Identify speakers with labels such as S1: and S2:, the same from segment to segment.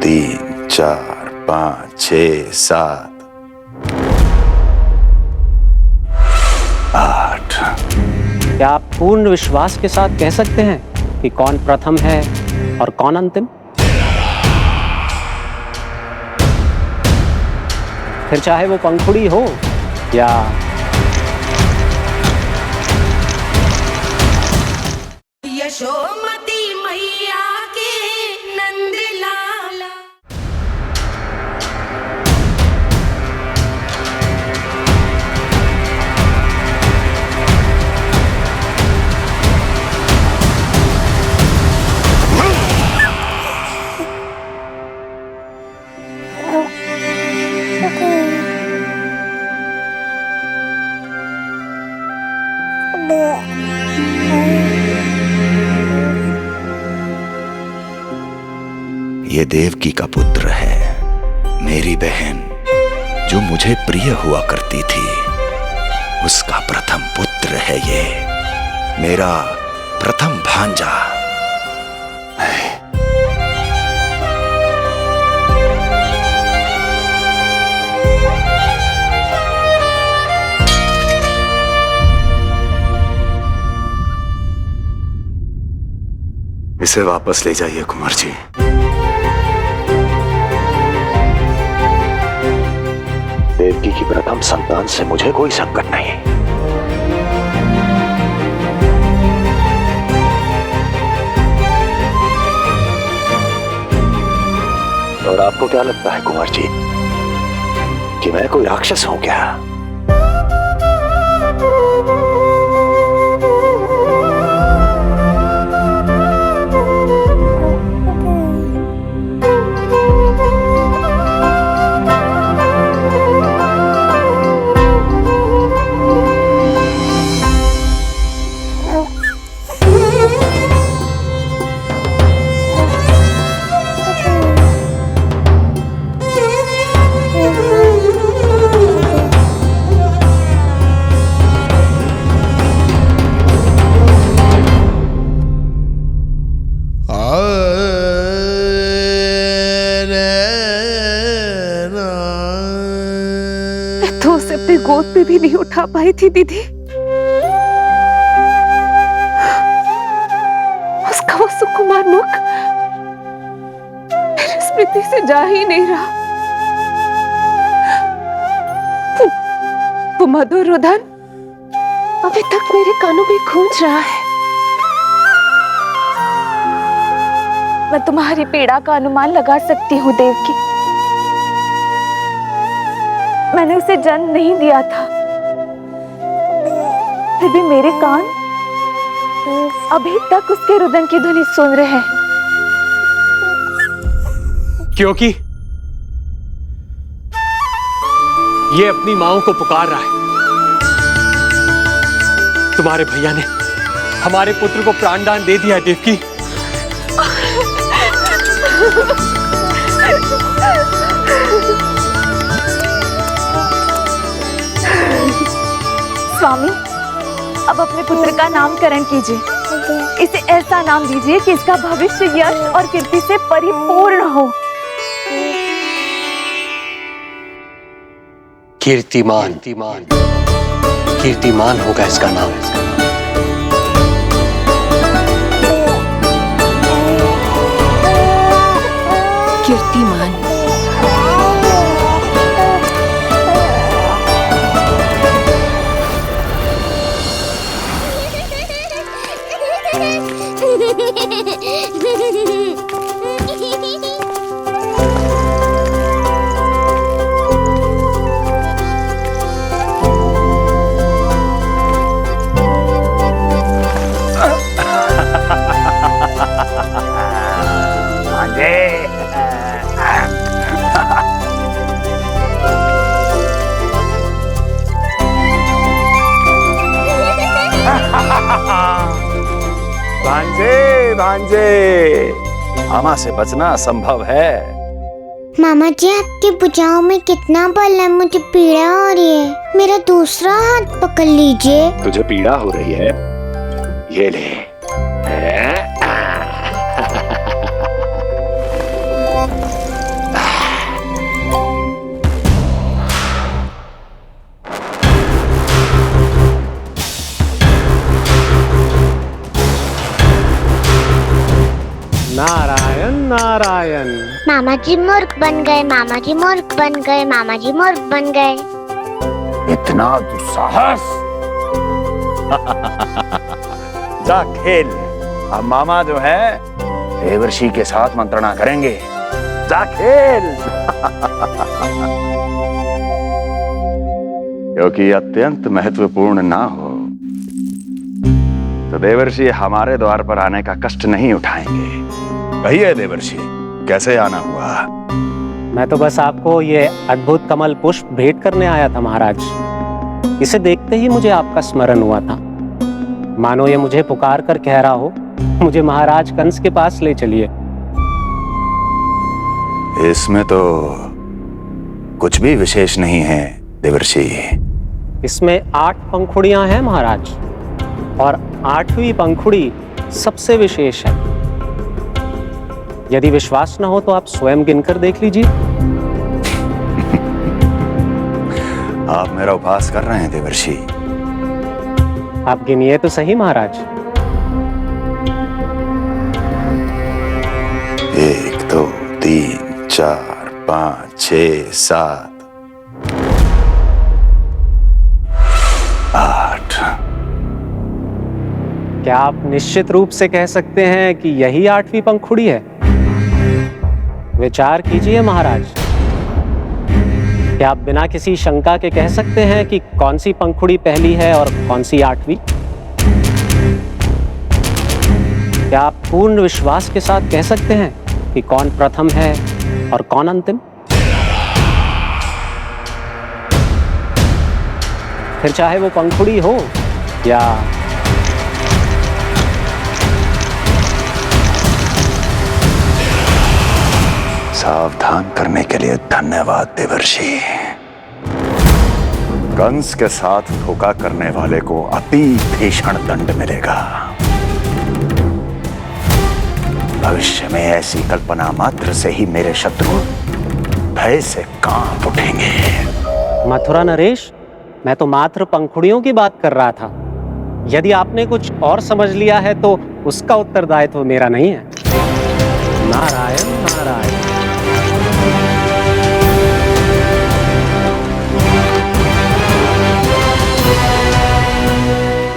S1: 3, 4, 5, 6, 7, 8।
S2: क्या आप पूर्ण विश्वास के साथ कह सकते हैं कि कौन प्रथम है और कौन अंतिम? फिर चाहे वो पंखुड़ी हो या
S3: यशोमती मैया के नंद लाला।
S1: ये देवकी का पुत्र है, मेरी बहन जो मुझे प्रिय हुआ करती थी, उसका प्रथम पुत्र है ये, मेरा प्रथम भांजा। इसे वापस ले जाइए कुंवर जी। देवकी की प्रथम संतान से मुझे कोई संकट नहीं। और आपको क्या लगता है कुंवर जी कि मैं कोई राक्षस हूं क्या?
S4: तो उसे अपनी गोद पे भी नहीं उठा पाई थी दीदी। उसका वो सुकुमार मुख मेरी स्मृति से जा ही नहीं रहा। वो मधुर रुदन अभी तक मेरे कानों में गूंज रहा है। मैं तुम्हारी पीड़ा का अनुमान लगा सकती हूँ देवकी। मैंने उसे जन्म नहीं दिया था, फिर भी मेरे कान अभी तक उसके रुदन की ध्वनि सुन रहे हैं।
S2: क्योंकि ये अपनी माओ को पुकार रहा है। तुम्हारे भैया ने हमारे पुत्र को प्राणदान दे दिया है देवकी।
S4: स्वामी, अब अपने पुत्र का नामकरण कीजिए। इसे ऐसा नाम दीजिए कि इसका भविष्य यश और कीर्ति से परिपूर्ण हो।
S2: कीर्तिमान, कीर्तिमान होगा इसका नाम।
S4: कीर्तिमान।
S1: भांजे भांजे, मामा से बचना असंभव है।
S5: मामा जी, आपकी भुजाओं में कितना बल है, मुझे पीड़ा हो रही है। मेरा दूसरा हाथ पकड़ लीजिए।
S1: तुझे पीड़ा हो रही है? ये ले।
S2: नारायण नारायण।
S5: मामा जी मूर्ख बन गए, मामा जी मूर्ख बन गए, मामा जी मूर्ख बन गए।
S1: इतना दुस्साहस। जा खेल। अब मामा जो है देवर्षि के साथ मंत्रणा करेंगे। जा खेल। क्योंकि अत्यंत महत्वपूर्ण ना हो तो देवर्षि हमारे द्वार पर आने का कष्ट नहीं उठाएंगे। कहिए देवर्षि, कैसे आना हुआ?
S2: मैं तो बस आपको ये अद्भुत कमल पुष्प भेंट करने आया था महाराज। इसे देखते ही मुझे आपका स्मरण हुआ था। मानो ये मुझे पुकार कर कह रहा हो, मुझे महाराज कंस के पास ले चलिए।
S1: इसमें तो कुछ भी विशेष नहीं है देवर्षि।
S2: इसमें 8 पंखुड़ियां हैं महाराज, और 8वीं पंखुड़ी सबसे विशेष है। यदि विश्वास न हो तो आप स्वयं गिनकर देख लीजिए।
S1: आप मेरा उपहास कर रहे हैं देवर्षि।
S2: आप गिनिए तो सही महाराज।
S1: 1 2 3 4 5 6 7 8।
S2: क्या आप निश्चित रूप से कह सकते हैं कि यही 8वीं पंखुड़ी है? विचार कीजिए महाराज। क्या आप बिना किसी शंका के कह सकते हैं कि कौन सी पंखुड़ी पहली है और कौन सी 8वीं? क्या आप पूर्ण विश्वास के साथ कह सकते हैं कि कौन प्रथम है और कौन अंतिम? फिर चाहे वो पंखुड़ी हो या
S1: सावधान करने के लिए धन्यवाद देवर्षि। कंस के साथ धोखा करने वाले को अति भीषण दंड मिलेगा। भविष्य में ऐसी कल्पना मात्र से ही मेरे शत्रु भय से कांप उठेंगे।
S2: मथुरा नरेश, मैं तो मात्र पंखुड़ियों की बात कर रहा था। यदि आपने कुछ और समझ लिया है तो उसका उत्तरदायित्व मेरा नहीं है। नारायण नारायण।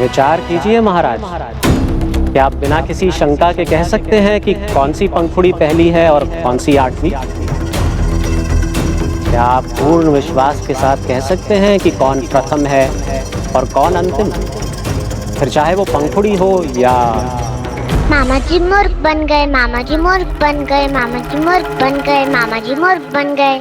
S2: विचार कीजिए महाराज। क्या आप बिना किसी शंका के कह सकते हैं कि कौन सी पंखुड़ी पहली है और कौन सी 8वीं? क्या आप पूर्ण विश्वास के साथ कह सकते हैं कि कौन प्रथम है और कौन अंतिम? फिर चाहे वो पंखुड़ी हो या
S5: मामा जी मूर्ख बन गए, मामा जी मूर्ख बन गए, मामा जी मूर्ख बन गए, मामा जी मूर्ख बन गए।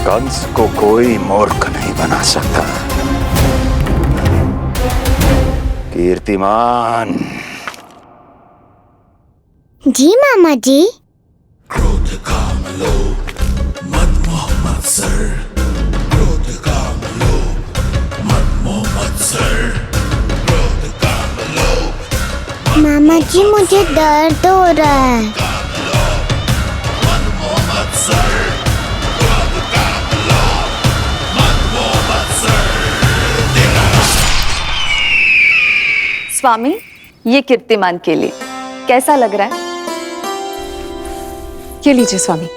S1: कंस को कोई मूर्ख नहीं बना सकता। कीर्तिमान।
S5: जी मामा जी।
S6: क्रोध काम लोभ मद मोह मत्सर, क्रोध काम लोभ मद मोह मत्सर, क्रोध काम लोभ।
S5: मामा जी मुझे दर्द हो रहा है।
S6: मद मोह मत्सर, क्रोध काम लोभ मद मोह मत्सर।
S7: स्वामी, ये कीर्तिमान के लिए कैसा लग रहा है? ये लीजिए स्वामी।